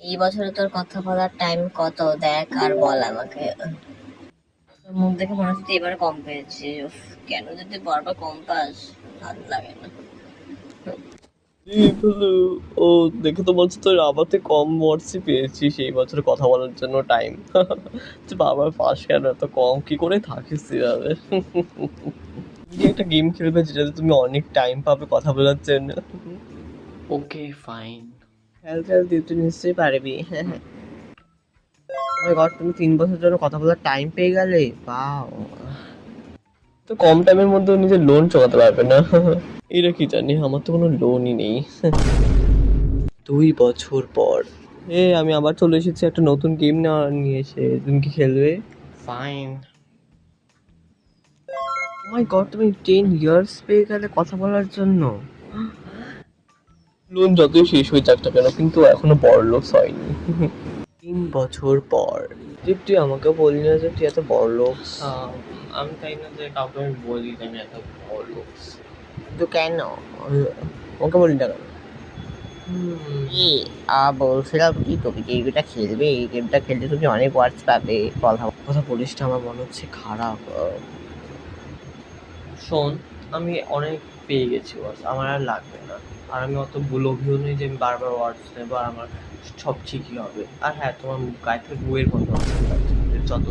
এই বছরে তোর কথা বলার টাইম কত দেখ আর বল আমাকে। তোর মুখ দেখে মনে হচ্ছে তুই এবারে কম পেয়েছি। উফ, কেন যদি বারবার কম পাস, ভালো লাগে না। এই বলে ও দেখে তো বলছে তোর আবার তুই কম ওয়ার্ডসই পেয়েছিস এই বছর কথা বলার জন্য টাইম। তুই বাবার পাস কেন এত কম কি করে থাকিস এভাবে? তুমি একটা গেম খেলবে যেটাতে তুমি অনেক টাইম পাবে কথা বলার জন্য। Okay fine. খেল খেল তুই নিশ্চয়ই পারবি। হ্যাঁ হ্যাঁ। Oh my God, তুমি 3 বছর জন্য কথা বলার টাইম পেয়ে গেলে, বাও। তো কম টাইমের মধ্যে নিজের লোন চোকাতে পারবে না। এটা কি জানি, আমার তো কোনো লোনই নেই। 2 বছর পর আমি আবার চলে এসেছি একটা নতুন গেম নিয়ে এসে। তুমি কি খেলবে? ফাইন। মাই গড, তুমি 10 ইয়ার্স পেয়ে গেলে কথা বলার জন্য। লোন যতই শেষ হয়ে যাক না কেন, কিন্তু এখনো বড়লোক হয়নি। 3 বছর পর তুই আমাকে বললি না যে তুই এত বড়লোক। আমি তাই না যে কাউকে আমি বলি যে আমি এত বড়। তো কেন ওকে বললি না কেন? বলছিলাম কি, তুমি কি এই গেমটা খেলবে? এই গেমটা খেললে তুমি অনেক ওয়ার্ডস পাবে। কথা কথা বলিস না, আমার মনে হচ্ছে খারাপ। শোন, আমি অনেক পেয়ে গেছি ওয়ার্ডস, আমার আর লাগবে না। আর আমি অত লোভীও নেই যে আমি বারবার ওয়ার্ডস নেবো আর আমার সব ঠিকই হবে। আর হ্যাঁ, তোমার গায়ে থেকে বইয়ের গন্ধ আসছে, যত